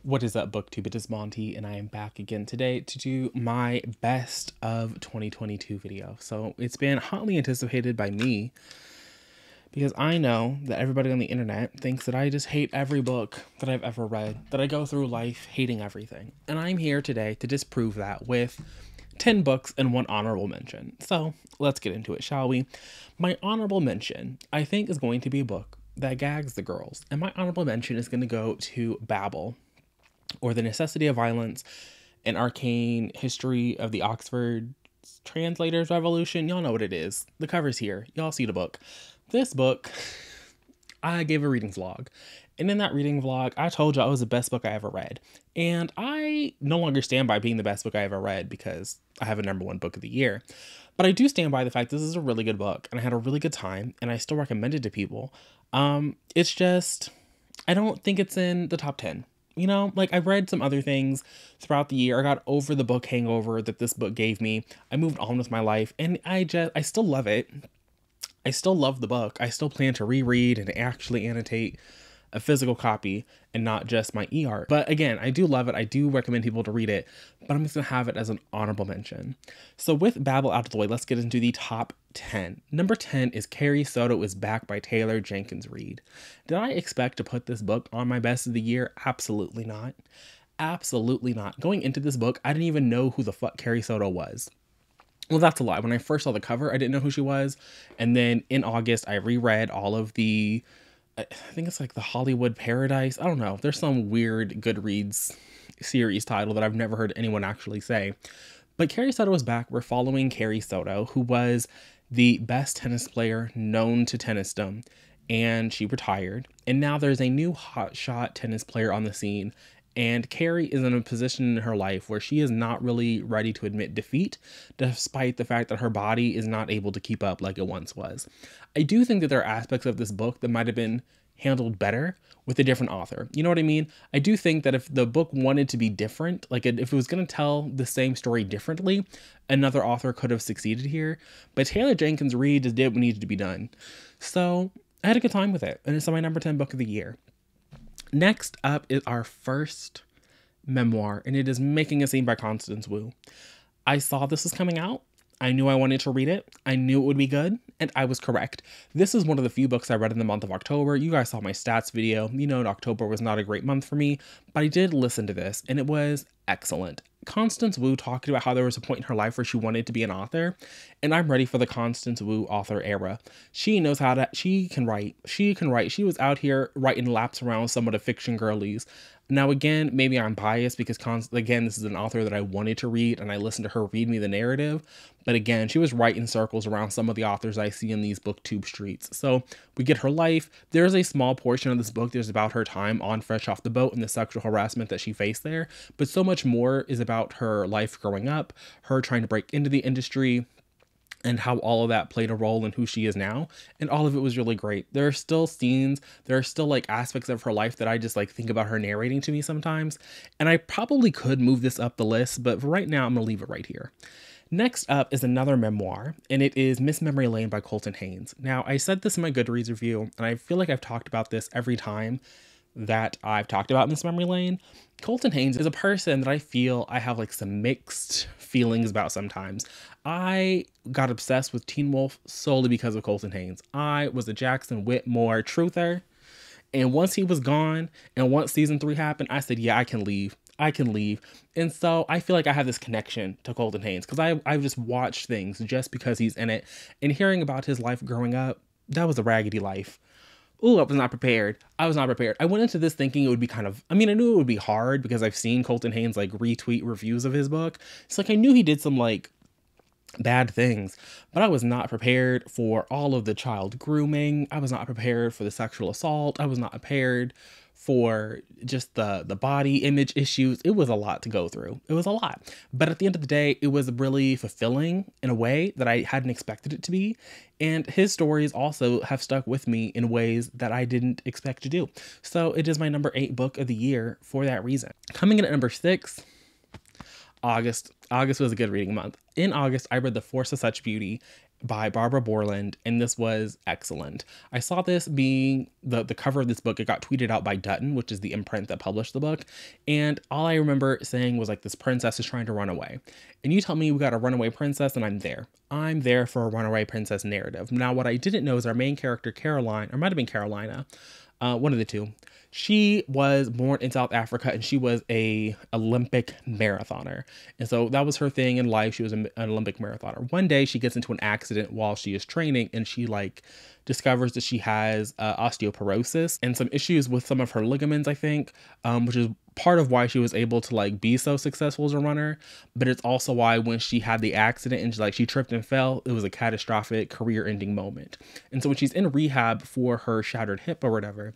What is up, booktube? It is Monty, and I am back again today to do my best of 2022 video. So it's been hotly anticipated by me because I know that everybody on the internet thinks that I just hate every book that I've ever read, that I go through life hating everything. And I'm here today to disprove that with 10 books and one honorable mention. So let's get into it, shall we? My honorable mention, I think, is going to be a book that gags the girls. And my honorable mention is going to go to Babel, or The Necessity of Violence, an arcane history of the Oxford Translators Revolution. Y'all know what it is. The cover's here. Y'all see the book. This book, I gave a reading vlog. And in that reading vlog, I told y'all it was the best book I ever read. And I no longer stand by being the best book I ever read because I have a #1 book of the year. But I do stand by the fact this is a really good book. And I had a really good time. And I still recommend it to people. It's just, I don't think it's in the top 10. You know, like, I read some other things throughout the year. I got over the book hangover that this book gave me. I moved on with my life, and I still love it. I still love the book. I still plan to reread and actually annotate a physical copy and not just my e-art. But again, I do love it. I do recommend people to read it, but I'm just gonna have it as an honorable mention. So with Babel out of the way, let's get into the top 10. Number 10 is Carrie Soto is Back by Taylor Jenkins Reid. Did I expect to put this book on my best of the year? Absolutely not. Absolutely not. Going into this book, I didn't even know who the fuck Carrie Soto was. Well, that's a lie. When I first saw the cover, I didn't know who she was. And then in August, I reread all of the, I think it's like the Hollywood Paradise. I don't know. There's some weird Goodreads series title that I've never heard anyone actually say. But Carrie Soto is back. We're following Carrie Soto, who was the best tennis player known to tennisdom, and she retired. And now there's a new hotshot tennis player on the scene. And Carrie is in a position in her life where she is not really ready to admit defeat, despite the fact that her body is not able to keep up like it once was. I do think that there are aspects of this book that might have been handled better with a different author. You know what I mean? I do think that if the book wanted to be different, like if it was going to tell the same story differently, another author could have succeeded here. But Taylor Jenkins Reid just did what needed to be done. So I had a good time with it. And it's my number 10 book of the year. Next up is our first memoir, and it is Making a Scene by Constance Wu. I saw this was coming out. I knew I wanted to read it. I knew it would be good, and I was correct. This is one of the few books I read in the month of October. You guys saw my stats video. You know, October was not a great month for me, but I did listen to this, and it was excellent. Constance Wu talked about how there was a point in her life where she wanted to be an author, and I'm ready for the Constance Wu author era. She knows how to, she can write. She was out here writing laps around some of the fiction girlies. Now, again, maybe I'm biased because, again, this is an author that I wanted to read, and I listened to her read me the narrative. But again, she was writing circles around some of the authors I see in these booktube streets. So we get her life. There's a small portion of this book that's about her time on Fresh Off the Boat and the sexual harassment that she faced there. But so much more is about her life growing up, her trying to break into the industry, and how all of that played a role in who she is now. And all of it was really great. There are still scenes, there are still like aspects of her life that I just like think about her narrating to me sometimes. And I probably could move this up the list, but for right now, I'm gonna leave it right here. Next up is another memoir, and it is Miss Memory Lane by Colton Haynes. Now, I said this in my Goodreads review, and I feel like I've talked about this every time that I've talked about Miss Memory Lane. Colton Haynes is a person that I feel I have like some mixed feelings about sometimes. I got obsessed with Teen Wolf solely because of Colton Haynes. I was a Jackson Whitmore truther, and once he was gone and once season 3 happened, I said, yeah, I can leave. I can leave. And so I feel like I have this connection to Colton Haynes because I've just watched things just because he's in it, and hearing about his life growing up, that was a raggedy life. Ooh, I was not prepared. I was not prepared. I went into this thinking it would be kind of, I mean, I knew it would be hard because I've seen Colton Haynes like retweet reviews of his book. It's like I knew he did some like bad things, but I was not prepared for all of the child grooming. I was not prepared for the sexual assault. I was not prepared for just the body image issues. It was a lot to go through. It was a lot. But at the end of the day, it was really fulfilling in a way that I hadn't expected it to be. And his stories also have stuck with me in ways that I didn't expect to do. So it is my number 8 book of the year for that reason. Coming in at number 6, August. August was a good reading month. In August, I read The Force of Such Beauty, by Barbara Borland, and this was excellent. I saw this being the cover of this book. It got tweeted out by Dutton, which is the imprint that published the book, and all I remember saying was like, this princess is trying to run away. And you tell me we got a runaway princess, and I'm there. I'm there for a runaway princess narrative. Now, what I didn't know is our main character, Caroline, or might have been Carolina, one of the two. She was born in South Africa, and she was a Olympic marathoner. And so that was her thing in life. She was an Olympic marathoner. One day she gets into an accident while she is training, and she like discovers that she has osteoporosis and some issues with some of her ligaments, I think, which is part of why she was able to like be so successful as a runner. But it's also why when she had the accident and she tripped and fell, it was a catastrophic career-ending moment. And so when she's in rehab for her shattered hip or whatever,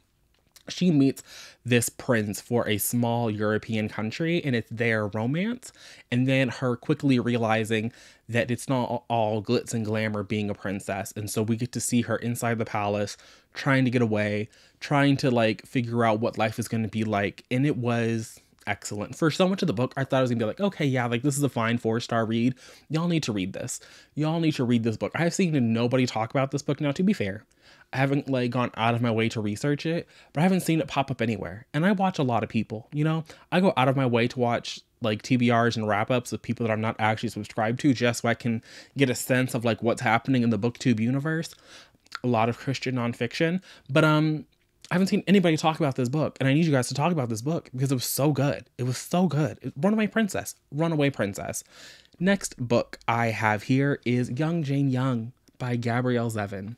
she meets this prince for a small European country, and it's their romance. And then her quickly realizing that it's not all glitz and glamour being a princess. And so we get to see her inside the palace, trying to get away, trying to like figure out what life is going to be like. And it was excellent. For so much of the book, I thought I was gonna be like, okay, yeah, like this is a fine 4-star read. Y'all need to read this. Y'all need to read this book. I have seen nobody talk about this book now, to be fair. I haven't like gone out of my way to research it, but I haven't seen it pop up anywhere. And I watch a lot of people, you know, I go out of my way to watch like TBRs and wrap-ups of people that I'm not actually subscribed to, just so I can get a sense of like what's happening in the BookTube universe. A lot of Christian nonfiction, but I haven't seen anybody talk about this book, and I need you guys to talk about this book because it was so good. It was so good. Runaway Princess. Runaway Princess. Next book I have here is Jin Young by Gabrielle Zevin.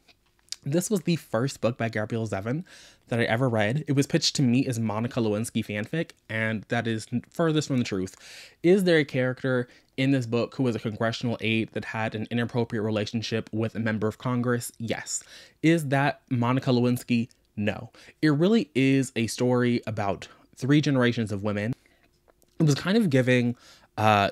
This was the first book by Gabrielle Zevin that I ever read. It was pitched to me as Monica Lewinsky fanfic, and that is furthest from the truth. Is there a character in this book who was a congressional aide that had an inappropriate relationship with a member of Congress? Yes. Is that Monica Lewinsky? No. It really is a story about 3 generations of women. It was kind of giving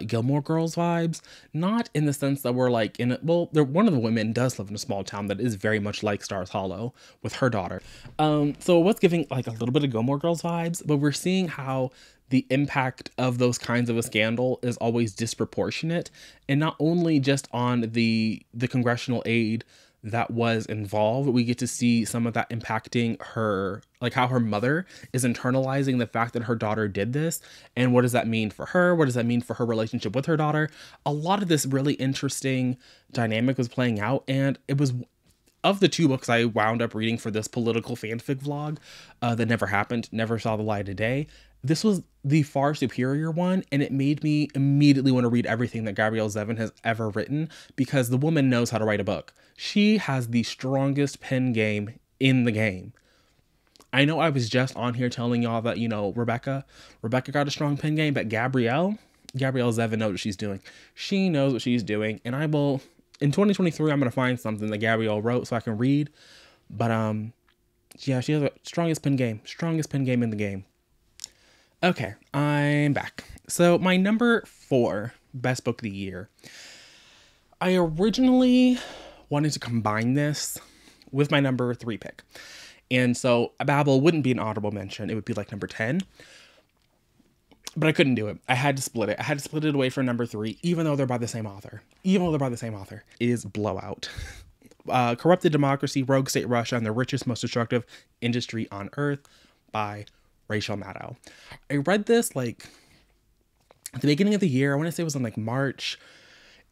Gilmore Girls vibes, not in the sense that we're like in it. Well, one of the women does live in a small town that is very much like Stars Hollow with her daughter. So what's giving like a little bit of Gilmore Girls vibes, but we're seeing how the impact of those kinds of a scandal is always disproportionate, and not only just on the congressional aide that was involved. We get to see some of that impacting her, like how her mother is internalizing the fact that her daughter did this. And what does that mean for her? What does that mean for her relationship with her daughter? A lot of this really interesting dynamic was playing out. And it was, of the 2 books I wound up reading for this political fanfic vlog that never happened, never saw the light of day, this was the far superior one, and it made me immediately want to read everything that Gabrielle Zevin has ever written, because the woman knows how to write a book. She has the strongest pen game in the game. I know I was just on here telling y'all that, you know, Rebecca got a strong pen game, but Gabrielle Zevin knows what she's doing. She knows what she's doing, and I will, in 2023, I'm going to find something that Gabrielle wrote so I can read, but yeah, she has the strongest pen game in the game. Okay, I'm back. So my number 4 best book of the year. I originally wanted to combine this with my number 3 pick. And so Babel wouldn't be an honorable mention. It would be like number 10. But I couldn't do it. I had to split it. I had to split it away from number 3, even though they're by the same author. Is Blowout. Corrupted Democracy, Rogue State Russia, and the Richest, Most Destructive Industry on Earth by Rachel Maddow. I read this like at the beginning of the year. I want to say it was in like March.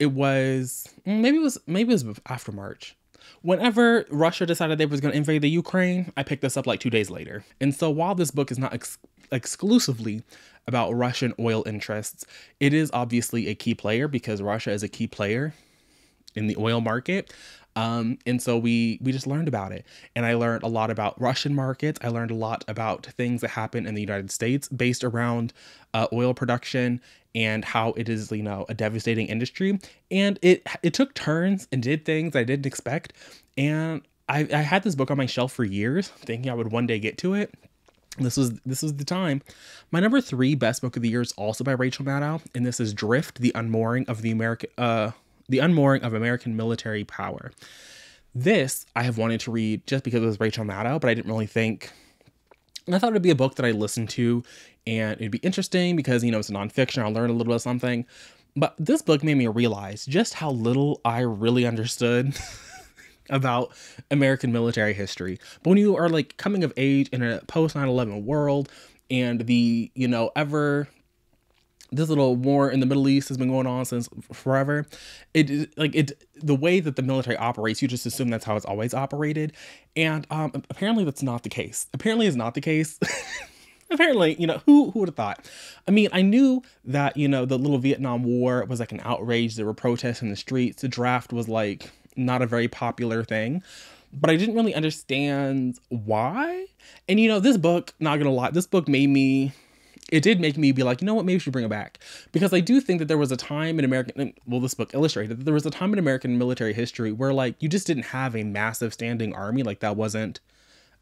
It was maybe it was after March. Whenever Russia decided they was going to invade the Ukraine, I picked this up like 2 days later. And so while this book is not exclusively about Russian oil interests, it is obviously a key player because Russia is a key player in the oil market. And so we just learned about it. And I learned a lot about Russian markets. I learned a lot about things that happen in the United States based around oil production and how it is, you know, a devastating industry. And it took turns and did things I didn't expect. And I had this book on my shelf for years, thinking I would one day get to it. This was the time. My number 3 best book of the year is also by Rachel Maddow, and this is Drift: The Unmooring of American Military Power. This I have wanted to read just because it was Rachel Maddow, but I didn't really think. And I thought it'd be a book that I listened to and it'd be interesting because, you know, it's a nonfiction. I'll learn a little bit of something. But this book made me realize just how little I really understood about American military history. But when you are like coming of age in a post 9/11 world, and the, you know, this little war in the Middle East has been going on since forever. The way that the military operates, you just assume that's how it's always operated. And apparently that's not the case. Apparently it's not the case. Apparently, you know, who would have thought? I mean, I knew that, you know, the little Vietnam War was like an outrage. There were protests in the streets. The draft was like not a very popular thing, but I didn't really understand why. And, you know, this book, not gonna lie, this book did make me be like, you know what, maybe we should bring it back. Because I do think that there was a time in American, well, this book illustrated that there was a time in American military history where like you just didn't have a massive standing army. Like that wasn't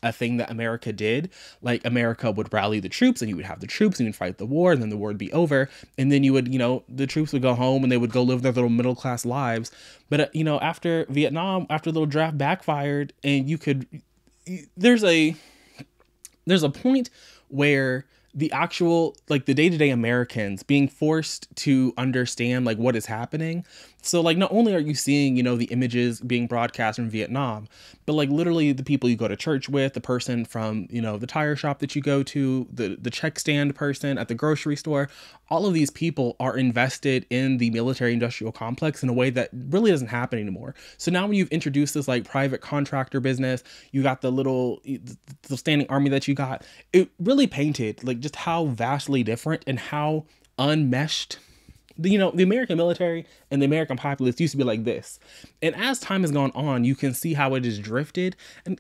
a thing that America did. Like America would rally the troops, and you would have the troops, and you'd fight the war, and then the war would be over. And then you would, you know, the troops would go home and they would go live their little middle class lives. But, you know, after Vietnam, after the little draft backfired, and there's a point where the actual, like the day-to-day Americans being forced to understand like what is happening. So like not only are you seeing, you know, the images being broadcast from Vietnam, but like literally the people you go to church with, the person from, you know, the tire shop that you go to, the check stand person at the grocery store, all of these people are invested in the military industrial complex in a way that really doesn't happen anymore. So now when you've introduced this like private contractor business, you got the standing army that you got, it really painted like just how vastly different and how unmeshed the American military and the American populace used to be like this. And as time has gone on, you can see how it has drifted, and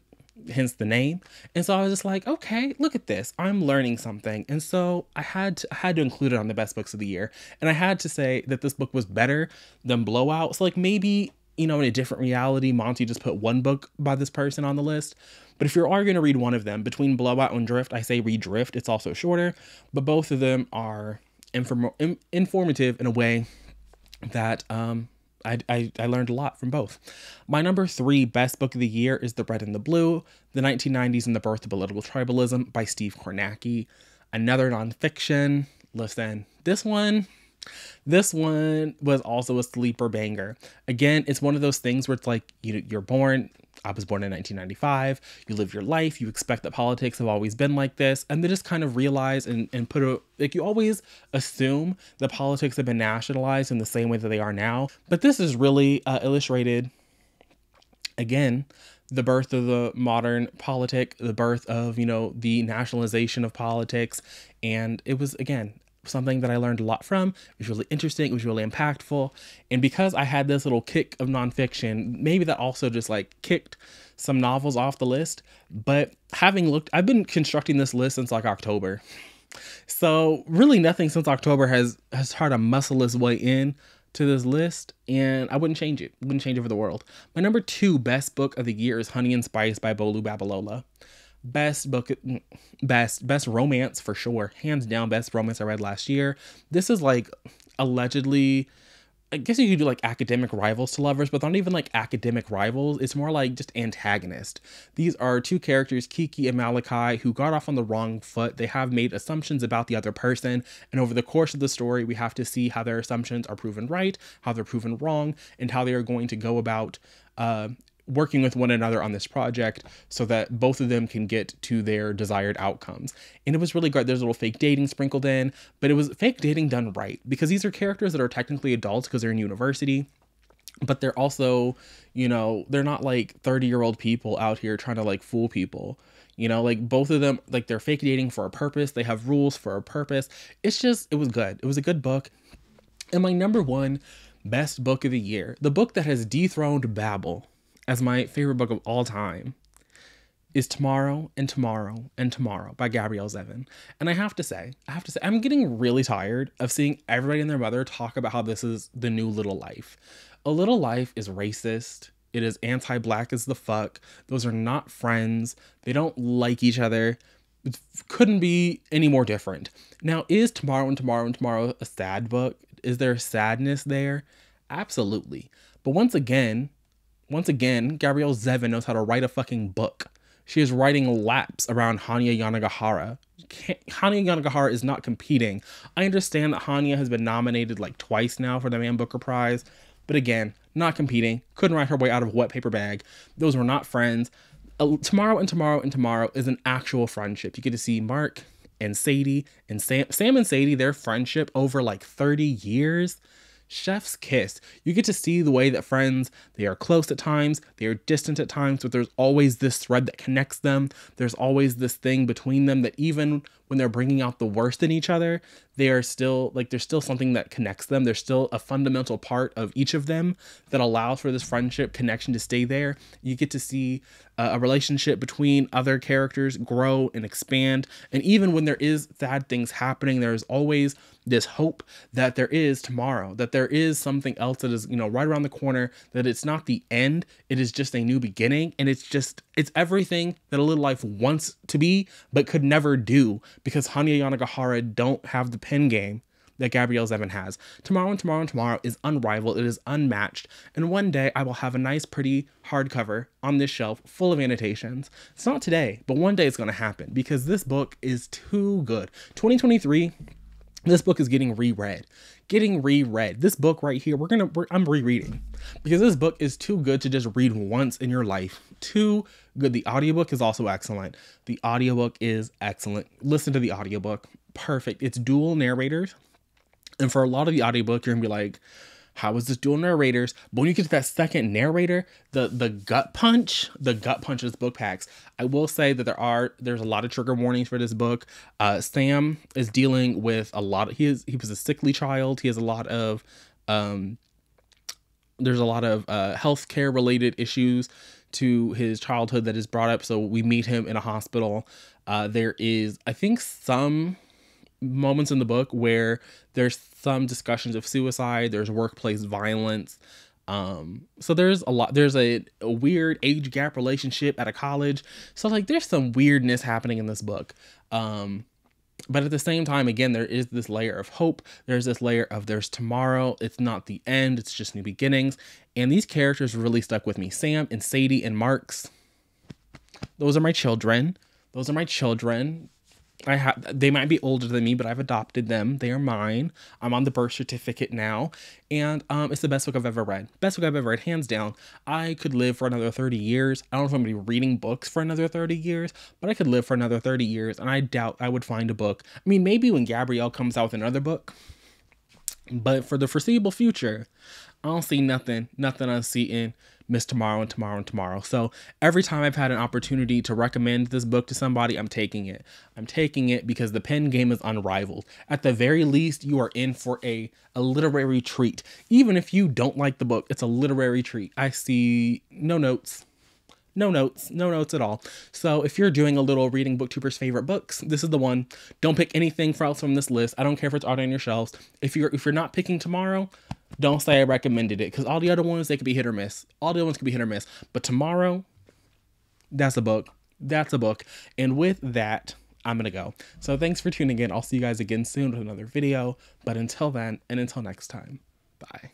hence the name. And so I was just like, okay, look at this. I'm learning something. And so I had to include it on the best books of the year. And I had to say that this book was better than Blowout. So like maybe, you know, in a different reality, Monty just put one book by this person on the list. But if you're going to read one of them, between Blowout and Drift, I say read Drift. It's also shorter, but both of them are informative in a way that I learned a lot from both. My number 3 best book of the year is The Red and the Blue, The 1990s and the Birth of Political Tribalism by Steve Kornacki. Another nonfiction. Listen, this one was also a sleeper banger. Again, it's one of those things where it's like, you're born. I was born in 1995. You live your life. You expect that politics have always been like this. And they just kind of realize and you always assume that politics have been nationalized in the same way that they are now. But this is really illustrated, again, the birth of the modern politic, the birth of, the nationalization of politics. And it was, again, something that I learned a lot from. It was really interesting. It was really impactful. And because I had this little kick of nonfiction, maybe that also just like kicked some novels off the list. But I've been constructing this list since like October. So really nothing since October has tried to muscle its way in to this list, and I wouldn't change it. Wouldn't change it for the world. My number 2 best book of the year is Honey and Spice by Bolu Babalola. Best romance for sure. Hands down, best romance I read last year. This is like allegedly, I guess you could do like academic rivals to lovers, but not even like academic rivals. It's more like just antagonist. These are 2 characters, Kiki and Malachi, who got off on the wrong foot. They have made assumptions about the other person. And over the course of the story, we have to see how their assumptions are proven right, how they're proven wrong, and how they are going to go about working with one another on this project so that both of them can get to their desired outcomes. And it was really great. There's a little fake dating sprinkled in, but it was fake dating done right, because these are characters that are technically adults because they're in university, but they're also, they're not like 30-year-old people out here trying to like fool people. Like both of them, like they're fake dating for a purpose. They have rules for a purpose. It was good. It was a good book. And my number 1 best book of the year, the book that has dethroned Babel as my favorite book of all time, is Tomorrow and Tomorrow and Tomorrow by Gabrielle Zevin. And I have to say, I'm getting really tired of seeing everybody and their mother talk about how this is the new Little Life. A Little Life is racist. It is anti-black as the fuck. Those are not friends. They don't like each other. It couldn't be any more different. Now, is Tomorrow and Tomorrow and Tomorrow a sad book? Is there sadness there? Absolutely. But once again, Gabrielle Zevin knows how to write a fucking book. She is writing laps around Hanya Yanagihara. Hanya Yanagihara is not competing. I understand that Hanya has been nominated like twice now for the Man Booker Prize, but again, not competing. Couldn't write her way out of a wet paper bag. Those were not friends. Tomorrow and Tomorrow and Tomorrow is an actual friendship. You get to see Mark and Sadie and Sam and Sadie, their friendship over like 30 years. Chef's kiss. You get to see the way that friends, they are close at times, they are distant at times, but there's always this thread that connects them. There's always this thing between them that even when they're bringing out the worst in each other, they are still like, there's still something that connects them. There's still a fundamental part of each of them that allows for this friendship connection to stay there. You get to see a relationship between other characters grow and expand. And even when there is sad things happening, there's always this hope that there is tomorrow, that there is something else that is, right around the corner, that it's not the end, it is just a new beginning. And it's everything that a little life wants to be, but could never do, because Hanya Yanagihara don't have the pen game that Gabrielle Zevin has. Tomorrow and Tomorrow and Tomorrow is unrivaled. It is unmatched. And one day I will have a nice, pretty hardcover on this shelf full of annotations. It's not today, but one day it's going to happen, because this book is too good. 2023, this book is getting reread. This book right here, I'm rereading, because this book is too good to just read once in your life. Too good. The audiobook is also excellent. The audiobook is excellent. Listen to the audiobook. Perfect. It's dual narrators. And for a lot of the audiobook, you're gonna be like, how is this dual narrators? But when you get to that second narrator, the gut punch of this book packs. I will say that there's a lot of trigger warnings for this book. Sam is dealing with a lot of, he was a sickly child. He has a lot of, there's a lot of healthcare related issues to his childhood that is brought up. So we meet him in a hospital. There is, I think, some moments in the book where there's some discussions of suicide, there's workplace violence. So there's a weird age gap relationship at a college. So like there's some weirdness happening in this book. But at the same time, again, there is this layer of hope. There's this layer of there's tomorrow. It's not the end. It's just new beginnings. And these characters really stuck with me. Sam and Sadie and Marks. Those are my children. They might be older than me, but I've adopted them. They are mine. I'm on the birth certificate now. And it's the best book I've ever read. Best book I've ever read, hands down. I could live for another 30 years. I don't know if I'm going to be reading books for another 30 years, but I could live for another 30 years. And I doubt I would find a book. I mean, maybe when Gabrielle comes out with another book. But for the foreseeable future, I don't see nothing unseating Miss Tomorrow and Tomorrow and Tomorrow. So every time I've had an opportunity to recommend this book to somebody, I'm taking it. I'm taking it because the pen game is unrivaled. At the very least, you are in for a literary treat. Even if you don't like the book, it's a literary treat. I see no notes at all. So if you're doing a little reading BookTuber's favorite books, this is the one. Don't pick anything else from this list. I don't care if it's already on your shelves. If you're not picking Tomorrow, don't say I recommended it, because all the other ones, they could be hit or miss. All the other ones could be hit or miss. But Tomorrow, that's a book. And with that, I'm gonna go. So thanks for tuning in. I'll see you guys again soon with another video. But until then, and until next time, bye.